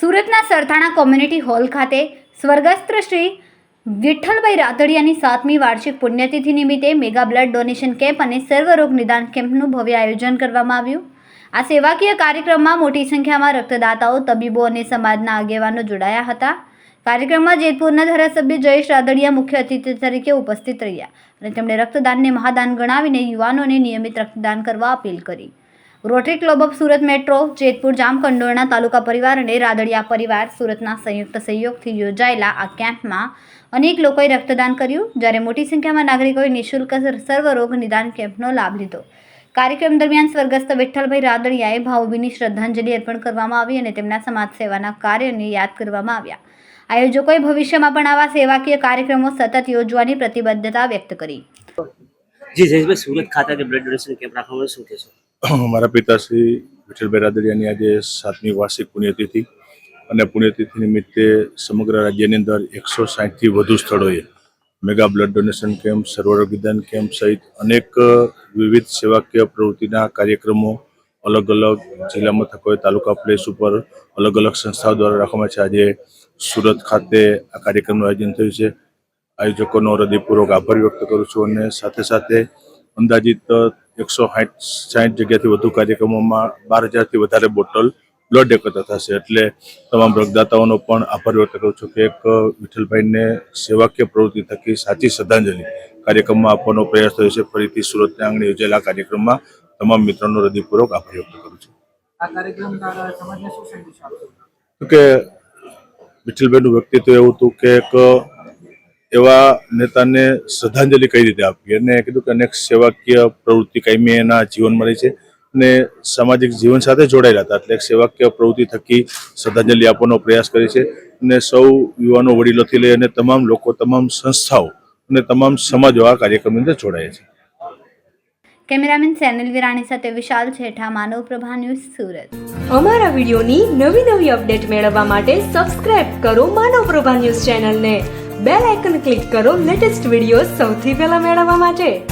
સુરતના Sarthana community hall ખાતે સ્વર્ગસ્થ શ્રી વિઠ્ઠલભાઈ રાદડિયાની 7મી વાર્ષિક પુણ્યતિથિ નિમિત્તે મેગા બ્લડ ડોનેશન કેમ્પ અને સર્વરોગ નિદાન કેમ્પનું ભવ્ય આયોજન કરવામાં આવ્યું। આ સેવાકીય કાર્યક્રમમાં મોટી સંખ્યામાં રક્તદાતાઓ, તબીબો અને સમાજના આગેવાનો જોડાયા હતા। કાર્યક્રમમાં જેતપુરના ધારાસભ્ય જયેશ રાદડિયા મુખ્ય અતિથિ તરીકે ઉપસ્થિત રહ્યા અને તેમણે રક્તદાનને મહાદાન ગણાવીને યુવાનોને નિયમિત રક્તદાન કરવા અપીલ કરી। Rotary club of Surat metro, Jetpur, Jamkandorna તાલુકા પરિવાર અને રાદડિયા પરિવાર સુરતના સંયુક્ત સહયોગથી યોજાયેલા આ કેમ્પમાં અનેક લોકોએ રક્તદાન કર્યું, જ્યારે મોટી સંખ્યામાં નાગરિકોએ નિઃશુલ્ક સર્વરોગ નિદાન કેમ્પનો લાભ લીધો। કાર્યક્રમ દરમિયાન સ્વર્ગસ્થ વિઠ્ઠલભાઈ રાદડિયાએ ભાવભીની શ્રદ્ધાંજલિ અર્પણ કરવામાં આવી અને તેમના સમાજ સેવાના કાર્યને યાદ કરવામાં આવ્યા। આયોજકોએ ભવિષ્યમાં પણ આવા સેવાકીય કાર્યક્રમો સતત યોજવાની પ્રતિબદ્ધતા વ્યક્ત કરી। જી જયેશભાઈ, સુરત ખાતે બ્લડ ડોનેશન કેમ્પ રાખવામાં શું કહેશો? મારા પિતાશ્રી વિઠ્ઠલભાઈ રાદડિયાની આજે 7મી વાર્ષિક પુણ્યતિથિ અને પુણ્યતિથિ નિમિત્તે સમગ્ર રાજ્યની અંદર 160થી વધુ સ્થળોએ મેગા બ્લડ ડોનેશન કેમ્પ, સર્વરોગ નિદાન કેમ્પ સહિત અનેક વિવિધ સેવાકીય પ્રવૃત્તિના કાર્યક્રમો અલગ અલગ જિલ્લા મથકોએ, તાલુકા પ્લેસ ઉપર અલગ અલગ સંસ્થાઓ દ્વારા રાખવામાં છે। આજે સુરત ખાતે આ કાર્યક્રમનું આયોજન થયું છે। આયોજકોનો હૃદયપૂર્વક આભાર વ્યક્ત કરું છું અને સાથે સાથે અંદાજિત 160 જગ્યાથી વધુ કાર્યક્રમોમાં 12,000થી વધારે બોટલ બ્લડ એકત્ર થશે। એટલે તમામ રક્તદાતાઓનો પણ આભાર વ્યક્ત કરું છું કે એક વિઠ્ઠલભાઈને સેવાકીય પ્રવૃત્તિ થકી સાચી શ્રદ્ધાંજલિ કાર્યક્રમમાં આપવાનો પ્રયાસ થયો છે। ફરીથી સુરતના આંગણે યોજાયેલા કાર્યક્રમમાં તમામ મિત્રોનો હૃદયપૂર્વક આભાર વ્યક્ત કરું છું। આ કાર્યક્રમ દ્વારા સમાજને શું સંદેશ આપશો? કે વિઠ્ઠલભાઈનું વ્યક્તિત્વ એવું હતું કે એક એવા નેતાને શ્રદ્ધાંજલિ કઈ રીતે આપવી, અને કીધું કે અનેક સેવાકીય પ્રવૃત્તિ કાયમી એના જીવનમાં રહી છે અને સામાજિક જીવન સાથે જોડાયેલા હતા। એટલે સેવાકીય પ્રવૃત્તિ થકી શ્રદ્ધાંજલિ આપવાનો પ્રયાસ કરે છે અને સૌ યુવાનો, વડીલોથી લઈ અને તમામ લોકો, તમામ સંસ્થાઓ અને તમામ સમાજો આ કાર્યક્રમની અંદર જોડાય છે। કેમેરામેન સેનિલ વિરાણી સાથે વિશાલ છેઠા, માનવ પ્રભા ન્યૂઝ, સુરત। અમારા વિડીયોની નવી અપડેટ મેળવવા માટે સબસ્ક્રાઇબ કરો માનવ પ્રભા ન્યૂઝ ચેનલને, બેલ આઇકન ક્લિક કરો લેટેસ્ટ વિડીયો સૌથી પહેલા મેળવવા માટે।